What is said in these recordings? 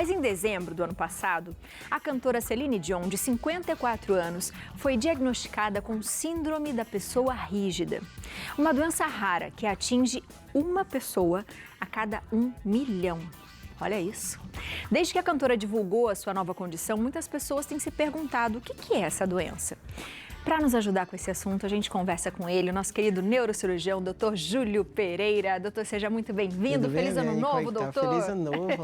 Mas em dezembro do ano passado, a cantora Celine Dion, de 54 anos, foi diagnosticada com síndrome da pessoa rígida. Uma doença rara que atinge uma pessoa a cada 1 milhão. Olha isso. Desde que a cantora divulgou a sua nova condição, muitas pessoas têm se perguntado o que é essa doença. Para nos ajudar com esse assunto, a gente conversa com ele, o nosso querido neurocirurgião, doutor Júlio Pereira. Doutor, seja muito bem-vindo. Feliz ano novo, doutor. Feliz ano novo.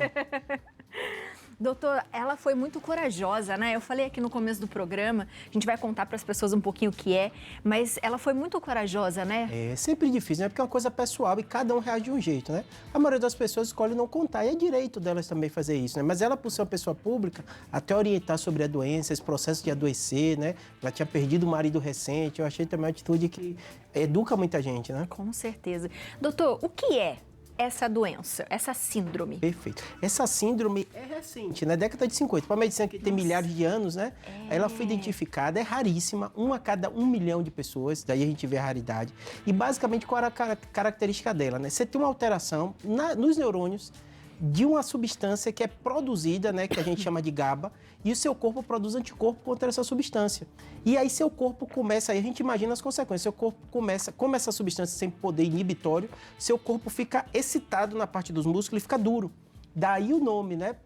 Doutor, ela foi muito corajosa, né? Eu falei aqui no começo do programa, a gente vai contar para as pessoas um pouquinho o que é, mas ela foi muito corajosa, né? É sempre difícil, né? Porque é uma coisa pessoal e cada um reage de um jeito, né? A maioria das pessoas escolhe não contar e é direito delas também fazer isso, né? Mas ela, por ser uma pessoa pública, até orientar sobre a doença, esse processo de adoecer, né? Ela tinha perdido o marido recente, eu achei também uma atitude que educa muita gente, né? Com certeza. Doutor, o que é essa doença, essa síndrome? Perfeito. Essa síndrome é recente, né? Década de 50. Para a medicina que tem milhares de anos, né? Ela foi identificada, é raríssima, 1 a cada 1 milhão de pessoas, daí a gente vê a raridade. E basicamente qual era a característica dela, né? Você tem uma alteração nos neurônios de uma substância que é produzida, né, que a gente chama de GABA, e o seu corpo produz anticorpo contra essa substância. E aí seu corpo começa, aí a gente imagina as consequências, seu corpo começa, como essa substância tem poder inibitório, seu corpo fica excitado na parte dos músculos e fica duro. Daí o nome, né,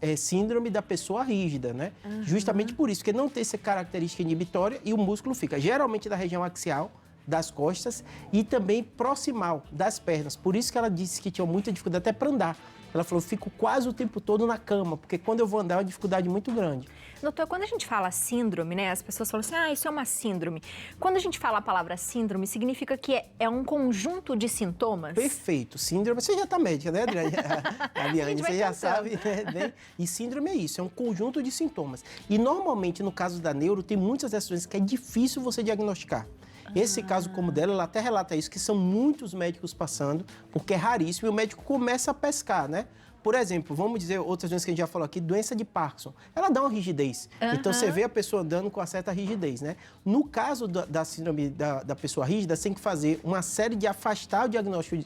é síndrome da pessoa rígida, né? Justamente por isso, porque não tem essa característica inibitória e o músculo fica geralmente da região axial, das costas e também proximal das pernas. Por isso que ela disse que tinha muita dificuldade até para andar. Ela falou, fico quase o tempo todo na cama, porque quando eu vou andar é uma dificuldade muito grande. Doutor, quando a gente fala síndrome, né, as pessoas falam assim, isso é uma síndrome. Quando a gente fala a palavra síndrome, significa que é um conjunto de sintomas? Perfeito. Síndrome, você já está médica, né, Adriane? Você já sabe, né? E síndrome é isso, é um conjunto de sintomas. E normalmente, no caso da neuro, tem muitas dessas doenças que é difícil você diagnosticar. Esse caso como dela, ela até relata isso, que são muitos médicos passando, porque é raríssimo, e o médico começa a pescar, né? Por exemplo, vamos dizer outras doenças que a gente já falou aqui, doença de Parkinson. Ela dá uma rigidez. Então, você vê a pessoa andando com uma certa rigidez, né? No caso da síndrome da pessoa rígida, você tem que fazer uma série de afastar o diagnóstico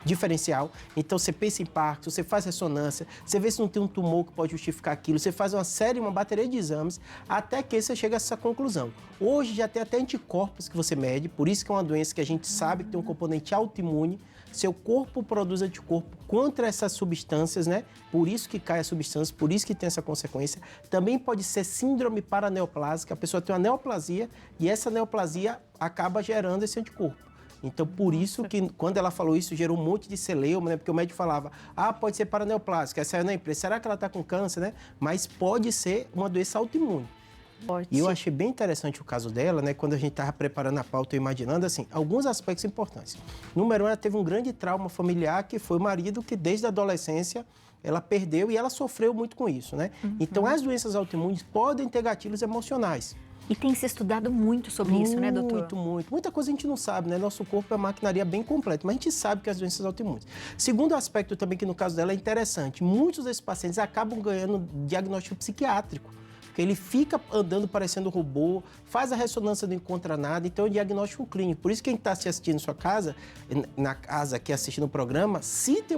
diferencial. Então, você pensa em Parkinson, você faz ressonância, você vê se não tem um tumor que pode justificar aquilo, você faz uma bateria de exames, até que você chega a essa conclusão. Hoje, já tem até anticorpos que você mede, por isso que é uma doença que a gente sabe que tem um componente autoimune. Seu corpo produz anticorpo contra essas substâncias, né? Por isso que cai a substância, por isso que tem essa consequência. Também pode ser síndrome paraneoplásica, a pessoa tem uma neoplasia e essa neoplasia acaba gerando esse anticorpo. Então, por isso que, quando ela falou isso, gerou um monte de celeuma, né? Porque o médico falava, pode ser paraneoplásica, essa é na empresa, será que ela está com câncer, né? Mas pode ser uma doença autoimune. E eu achei bem interessante o caso dela, né? Quando a gente estava preparando a pauta, eu imaginando, assim, alguns aspectos importantes. Número 1, ela teve um grande trauma familiar, que foi o marido que, desde a adolescência, ela perdeu e ela sofreu muito com isso, né? Então, as doenças autoimunes podem ter gatilhos emocionais. E tem se estudado muito sobre isso, né, doutor? Muito, muito. Muita coisa a gente não sabe, né? Nosso corpo é uma maquinaria bem completa, mas a gente sabe que as doenças autoimunes. Segundo aspecto também, que no caso dela é interessante, muitos desses pacientes acabam ganhando diagnóstico psiquiátrico. Porque ele fica andando parecendo robô, faz a ressonância, não encontra nada, então é um diagnóstico clínico. Por isso que quem está assistindo em sua casa, na casa aqui assistindo o programa, se tem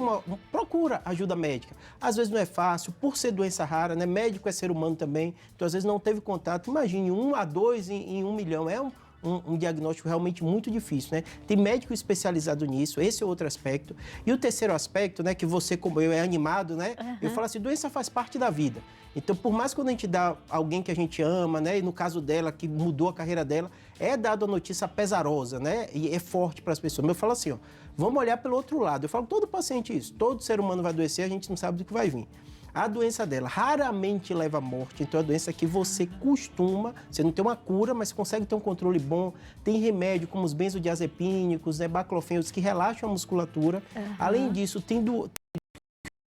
procura ajuda médica. Às vezes não é fácil, por ser doença rara, né? Médico é ser humano também, então às vezes não teve contato. Imagine, 1 a 2 em 1 milhão, é um diagnóstico realmente muito difícil, né? Tem médico especializado nisso, esse é outro aspecto. E o terceiro aspecto, né, que você, como eu, é animado, né? Eu falo assim, doença faz parte da vida. Então, por mais que quando a gente dá alguém que a gente ama, né? E no caso dela, que mudou a carreira dela, é dado a notícia pesarosa, né? E é forte para as pessoas. Mas eu falo assim, vamos olhar pelo outro lado. Eu falo todo paciente isso, todo ser humano vai adoecer, a gente não sabe do que vai vir. A doença dela raramente leva à morte, então é uma doença que você não tem uma cura, mas consegue ter um controle bom, tem remédio como os benzodiazepínicos, né, baclofenos, que relaxam a musculatura. Além disso,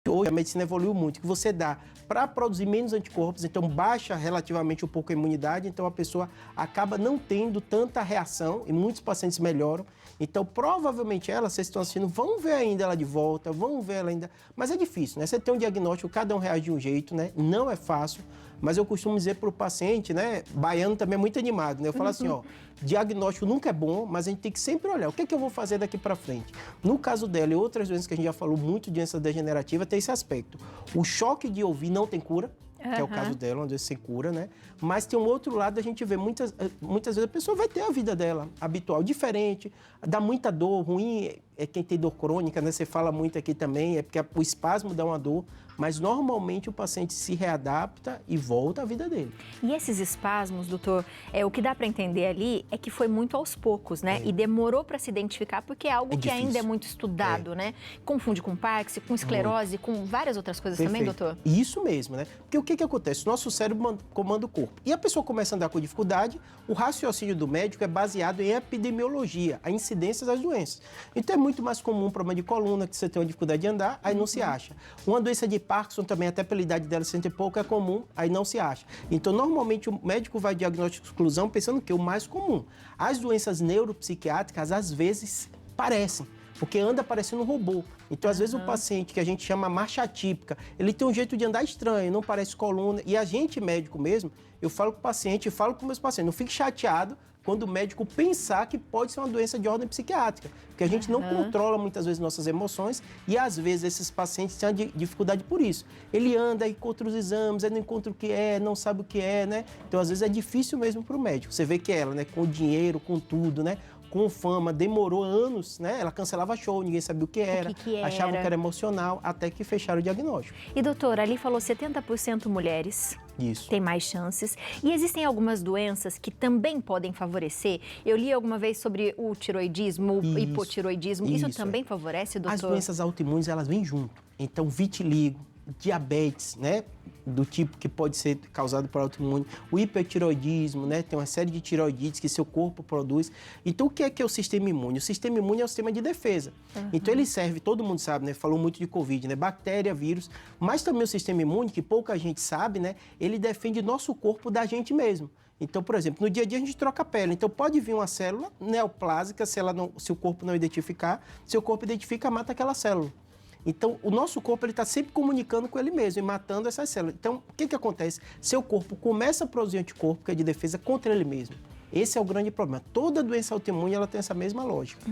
hoje a medicina evoluiu muito, que você dá para produzir menos anticorpos, então baixa relativamente um pouco a imunidade, então a pessoa acaba não tendo tanta reação e muitos pacientes melhoram. Então, provavelmente vocês estão assistindo, vão ver ainda ela de volta, vão ver ela ainda... Mas é difícil, né? Você tem um diagnóstico, cada um reage de um jeito, né? Não é fácil, mas eu costumo dizer para o paciente, né? Baiano também é muito animado, né? Eu falo assim, diagnóstico nunca é bom, mas a gente tem que sempre olhar o que é que eu vou fazer daqui para frente. No caso dela e outras doenças que a gente já falou muito, doença degenerativa, tem esse esse aspecto. O choque de ouvir não tem cura, que é o caso dela, uma doença sem cura, né? Mas tem um outro lado, a gente vê muitas vezes a pessoa vai ter a vida dela habitual, diferente, dá muita dor, ruim é quem tem dor crônica, né? Você fala muito aqui também, é porque o espasmo dá uma dor, mas normalmente o paciente se readapta e volta à vida dele. E esses espasmos, doutor, o que dá para entender ali é que foi muito aos poucos, né? E demorou para se identificar porque é algo que ainda é muito estudado, né? Confunde com Parkinson, com esclerose, com várias outras coisas também, doutor? Isso mesmo, né? Porque o que acontece? Nosso cérebro comanda o corpo. E a pessoa começa a andar com dificuldade, o raciocínio do médico é baseado em epidemiologia, a incidência das doenças. Então é muito mais comum um problema de coluna, que você tem uma dificuldade de andar, aí não se acha. Uma doença de Parkinson também, até pela idade dela, 60 e pouco, é comum, aí não se acha. Então, normalmente, o médico vai diagnosticar exclusão pensando que é o mais comum. As doenças neuropsiquiátricas, às vezes, parecem, porque anda parecendo um robô. Então, às vezes, o paciente, que a gente chama marcha atípica, ele tem um jeito de andar estranho, não parece coluna. E a gente, médico mesmo, eu falo com o paciente, falo com meus pacientes, não fique chateado quando o médico pensar que pode ser uma doença de ordem psiquiátrica, porque a gente não controla muitas vezes nossas emoções e às vezes esses pacientes têm dificuldade por isso. Ele anda, encontra os exames, ele não encontra o que é, não sabe o que é, né? Então às vezes é difícil mesmo para o médico. Você vê que ela, né, com dinheiro, com tudo, né? Com fama, demorou anos, né? Ela cancelava show, ninguém sabia o que era, achavam que era emocional, até que fecharam o diagnóstico. E doutor, ali falou 70% mulheres. Isso. Tem mais chances. E existem algumas doenças que também podem favorecer. Eu li alguma vez sobre o tiroidismo, o hipotiroidismo. Isso também favorece, doutor? As doenças autoimunes, elas vêm junto. Então, vitiligo, diabetes, né? Do tipo que pode ser causado por autoimune, o hipertiroidismo, né? Tem uma série de tiroidites que seu corpo produz. Então, o que é o sistema imune? O sistema imune é o sistema de defesa. Então, ele serve, todo mundo sabe, né? Falou muito de Covid, né? Bactéria, vírus, mas também o sistema imune, que pouca gente sabe, né? Ele defende nosso corpo da gente mesmo. Então, por exemplo, no dia a dia a gente troca a pele. Então, pode vir uma célula neoplásica, se o corpo não identificar, se o corpo identifica, mata aquela célula. Então, o nosso corpo está sempre comunicando com ele mesmo e matando essas células. Então, o que acontece? Seu corpo começa a produzir anticorpo, que é de defesa contra ele mesmo. Esse é o grande problema. Toda doença autoimune ela tem essa mesma lógica.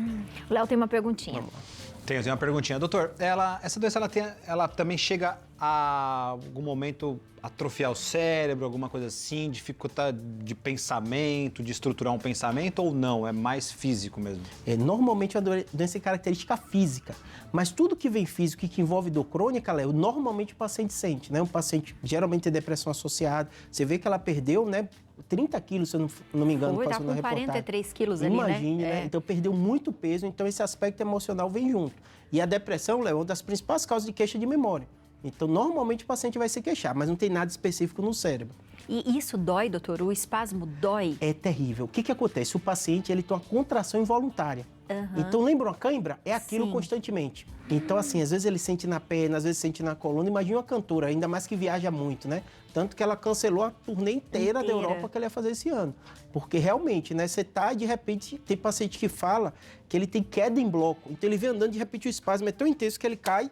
Léo tem uma perguntinha. Vamos lá. Tenho uma perguntinha. Doutor, essa doença ela também chega a algum momento atrofiar o cérebro, alguma coisa assim, dificultar de pensamento, de estruturar um pensamento ou não? É mais físico mesmo? Normalmente é uma doença de característica física, mas tudo que vem físico e que envolve dor crônica, Léo, normalmente o paciente sente, né? Um paciente geralmente tem depressão associada, você vê que ela perdeu, né? 30 quilos, se eu não me engano, tá com 43 quilos ali, Imagine, né? né? Então, perdeu muito peso, então esse aspecto emocional vem junto. E a depressão, Léo, é uma das principais causas de queixa de memória. Então, normalmente o paciente vai se queixar, mas não tem nada específico no cérebro. E isso dói, doutor? O espasmo dói? É terrível. O que acontece? O paciente ele tem uma contração involuntária. Então, lembra uma cãibra? É aquilo constantemente. Então, assim, às vezes ele sente na perna, às vezes sente na coluna. Imagina uma cantora, ainda mais que viaja muito, né? Tanto que ela cancelou a turnê inteira da Europa que ela ia fazer esse ano. Porque realmente, né? Você tá, de repente, tem paciente que fala que ele tem queda em bloco. Então, ele vem andando, de repente, o espasmo é tão intenso que ele cai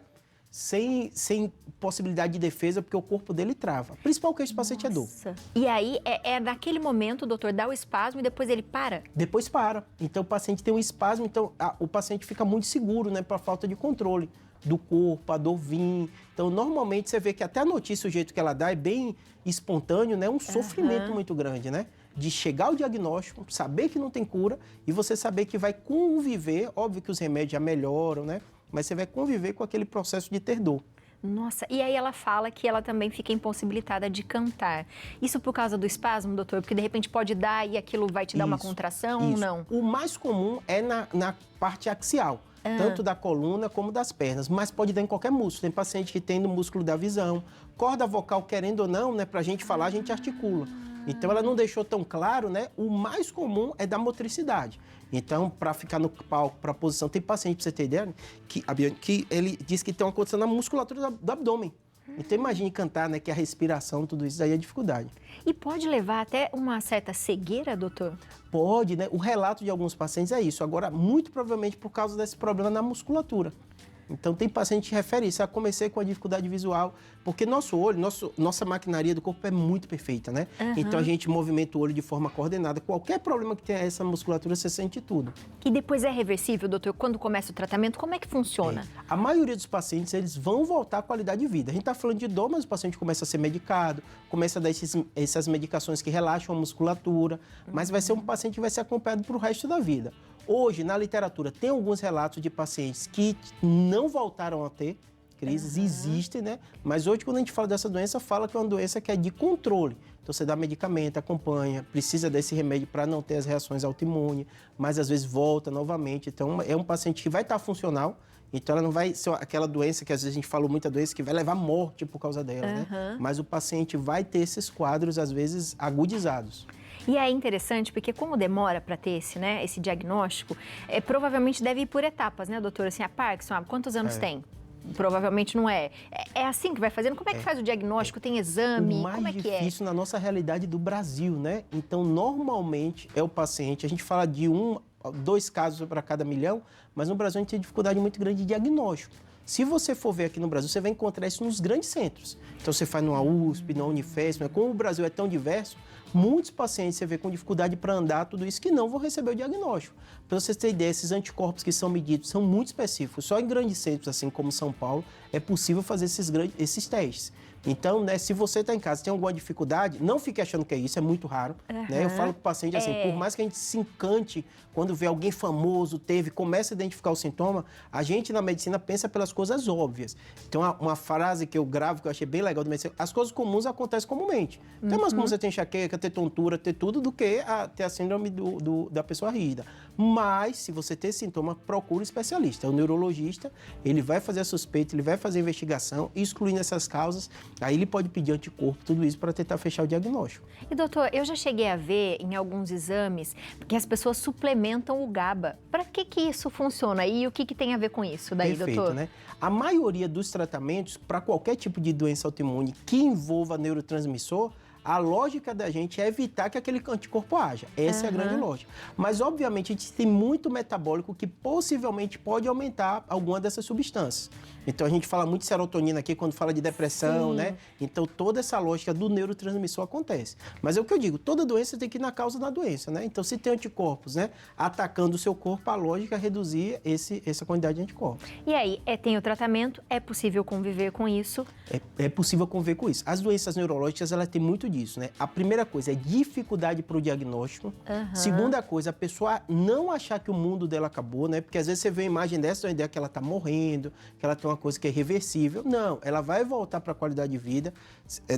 sem possibilidade de defesa, porque o corpo dele trava. O principal queixa do paciente é dor. E aí, naquele momento, o doutor dá o espasmo e depois ele para? Depois para. Então, o paciente tem um espasmo, então o paciente fica muito seguro, né, para falta de controle do corpo, a dor vir. Então, normalmente, você vê que até a notícia, o jeito que ela dá, é bem espontâneo, né? Um sofrimento muito grande, né? De chegar ao diagnóstico, saber que não tem cura e você saber que vai conviver, óbvio que os remédios já melhoram, né? Mas você vai conviver com aquele processo de ter dor. Nossa, e aí ela fala que ela também fica impossibilitada de cantar. Isso por causa do espasmo, doutor? Porque de repente pode dar e aquilo vai te dar uma contração ou não? O mais comum é na parte axial, tanto da coluna como das pernas, mas pode dar em qualquer músculo. Tem paciente que tem no músculo da visão. Corda vocal, querendo ou não, né, pra gente falar, a gente articula. Então, ela não deixou tão claro, né? O mais comum é da motricidade. Então, para ficar no palco, para posição, tem paciente, para você ter ideia, que ele diz que tem uma condição na musculatura do abdômen. Então, imagine cantar, né? Que a respiração, tudo isso, daí é dificuldade. E pode levar até uma certa cegueira, doutor? Pode, né? O relato de alguns pacientes é isso. Agora, muito provavelmente por causa desse problema na musculatura. Então, tem paciente que refere isso. Comecei com a dificuldade visual, porque nosso olho, nossa maquinaria do corpo é muito perfeita, né? Então, a gente movimenta o olho de forma coordenada. Qualquer problema que tenha essa musculatura, você sente tudo. E depois é reversível, doutor? Quando começa o tratamento, como é que funciona? A maioria dos pacientes, eles vão voltar à qualidade de vida. A gente está falando de dor, mas o paciente começa a ser medicado, começa a dar essas medicações que relaxam a musculatura, mas vai ser um paciente que vai ser acompanhado para o resto da vida. Hoje, na literatura, tem alguns relatos de pacientes que não voltaram a ter crises, existem, né? Mas hoje, quando a gente fala dessa doença, fala que é uma doença que é de controle. Então, você dá medicamento, acompanha, precisa desse remédio para não ter as reações autoimunes, mas às vezes volta novamente. Então, é um paciente que vai estar funcional, então ela não vai ser aquela doença que às vezes a gente falou muita doença que vai levar à morte por causa dela, né? Mas o paciente vai ter esses quadros, às vezes, agudizados. E é interessante porque como demora para ter esse diagnóstico, provavelmente deve ir por etapas, né, doutora? Assim, a Parkinson, quantos anos tem? Provavelmente não é. É assim que vai fazendo? Como é que faz o diagnóstico? Tem exame? Como é que é? Mais difícil na nossa realidade do Brasil, né? Então, normalmente, é o paciente, a gente fala de 2 casos para cada milhão, mas no Brasil a gente tem dificuldade muito grande de diagnóstico. Se você for ver aqui no Brasil, você vai encontrar isso nos grandes centros. Então, você faz numa USP, numa Unifesp, mas como o Brasil é tão diverso, muitos pacientes você vê com dificuldade para andar, tudo isso, que não vão receber o diagnóstico. Para vocês terem ideia, esses anticorpos que são medidos são muito específicos. Só em grandes centros, assim como São Paulo, é possível fazer esses testes. Então, né, se você está em casa e tem alguma dificuldade, não fique achando que é isso, é muito raro. Né? Eu falo para o paciente assim, por mais que a gente se encante quando vê alguém famoso, começa a identificar o sintoma, a gente na medicina pensa pelas coisas óbvias. Então, uma frase que eu gravo, que eu achei bem legal do medicina, as coisas comuns acontecem comumente. Então, é mais comum você ter enxaqueca, ter tontura, ter tudo, do que ter a síndrome da pessoa rígida. Mas, se você ter sintoma, procure um especialista. O neurologista, ele vai fazer a suspeita, ele vai fazer a investigação, excluindo essas causas. Aí ele pode pedir anticorpo, tudo isso para tentar fechar o diagnóstico. E doutor, eu já cheguei a ver em alguns exames que as pessoas suplementam o GABA. Para que isso funciona e o que tem a ver com isso daí, Perfeito, doutor? Né? A maioria dos tratamentos para qualquer tipo de doença autoimune que envolva neurotransmissor, a lógica da gente é evitar que aquele anticorpo haja. Essa é a grande lógica. Mas, obviamente, a gente tem muito metabólico que possivelmente pode aumentar alguma dessas substâncias. Então, a gente fala muito de serotonina aqui quando fala de depressão, né? Então, toda essa lógica do neurotransmissor acontece. Mas é o que eu digo, toda doença tem que ir na causa da doença, né? Então, se tem anticorpos, né, atacando o seu corpo, a lógica é reduzir essa quantidade de anticorpos. E aí, tem o tratamento, é possível conviver com isso? É possível conviver com isso. As doenças neurológicas, elas têm muito disso, né? A primeira coisa é dificuldade para o diagnóstico. Segunda coisa, a pessoa não achar que o mundo dela acabou, né? Porque às vezes você vê a imagem dessa, a ideia que ela está morrendo, que ela tem uma coisa que é irreversível. Não, ela vai voltar para a qualidade de vida.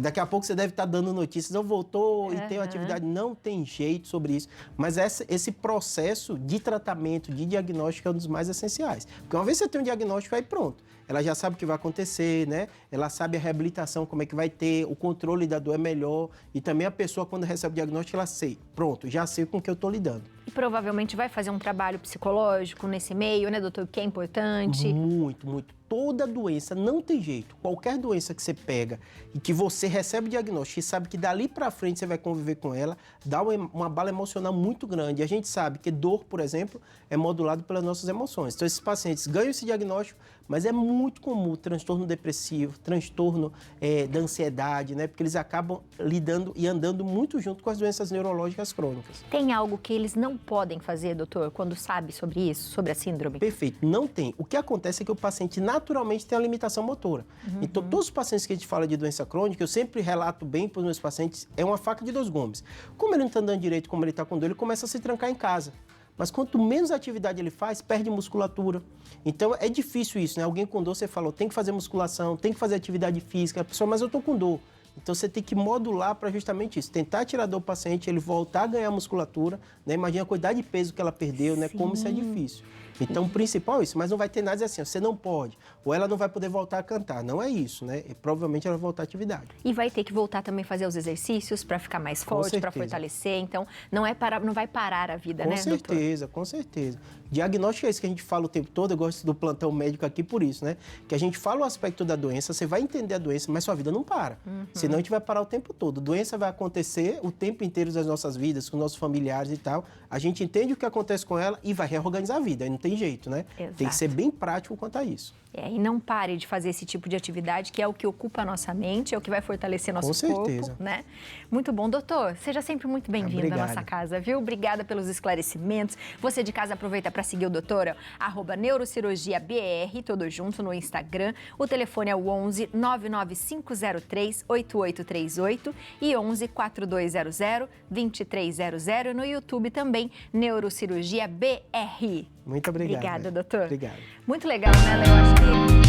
Daqui a pouco você deve estar dando notícias, eu voltou e tem uma atividade. Não tem jeito sobre isso. Mas esse processo de tratamento, de diagnóstico é um dos mais essenciais. Porque uma vez você tem um diagnóstico, aí pronto. Ela já sabe o que vai acontecer, né? Ela sabe a reabilitação, como é que vai ter, o controle da dor é melhor. E também a pessoa, quando recebe o diagnóstico, ela sei, pronto, já sei com o que eu estou lidando. E provavelmente vai fazer um trabalho psicológico nesse meio, né, doutor? Que é importante. Muito, muito. Toda doença, não tem jeito. Qualquer doença que você pega e que você recebe o diagnóstico e sabe que dali para frente você vai conviver com ela, dá uma bala emocional muito grande. E a gente sabe que dor, por exemplo, é modulado pelas nossas emoções. Então, esses pacientes ganham esse diagnóstico, mas é muito comum transtorno depressivo, transtorno da ansiedade, né? Porque eles acabam lidando e andando muito junto com as doenças neurológicas crônicas. Tem algo que eles não podem fazer, doutor, quando sabe sobre isso, sobre a síndrome? Perfeito, não tem. O que acontece é que o paciente naturalmente tem a limitação motora. Então, todos os pacientes que a gente fala de doença crônica, eu sempre relato bem para os meus pacientes, é uma faca de dois gumes. Como ele não está andando direito, como ele está com dor, ele começa a se trancar em casa. Mas quanto menos atividade ele faz, perde musculatura. Então, é difícil isso, né? Alguém com dor, você falou, tem que fazer musculação, tem que fazer atividade física. A pessoa, mas eu estou com dor. Então, você tem que modular para justamente isso. Tentar tirar do paciente, ele voltar a ganhar musculatura, né? Imagina a quantidade de peso que ela perdeu, né? Como isso é difícil. Então, o principal é isso, mas não vai ter nada assim, você não pode, ou ela não vai poder voltar a cantar. Não é isso, né? E provavelmente ela vai voltar à atividade. E vai ter que voltar também a fazer os exercícios para ficar mais forte, para fortalecer. Então, não vai parar a vida, né, doutor? Com certeza, com certeza. Diagnóstico é isso que a gente fala o tempo todo, eu gosto do plantão médico aqui por isso, né? Que a gente fala o aspecto da doença, você vai entender a doença, mas sua vida não para. Senão a gente vai parar o tempo todo. Doença vai acontecer o tempo inteiro das nossas vidas, com nossos familiares e tal. A gente entende o que acontece com ela e vai reorganizar a vida. Não tem tem jeito, né? Exato. Tem que ser bem prático quanto a isso. E não pare de fazer esse tipo de atividade, que é o que ocupa a nossa mente, é o que vai fortalecer nosso corpo, certeza. né? Muito bom, doutor. Seja sempre muito bem-vindo à nossa casa, viu? Obrigada pelos esclarecimentos. Você de casa aproveita para seguir o doutor, @neurocirurgiabr, todo junto no Instagram. O telefone é o 11 99503 8838 e 11 4200 2300. No YouTube também, Neurocirurgia BR. Muito obrigado. Obrigada, doutor. Obrigado. Muito legal, né, Léo? Acho que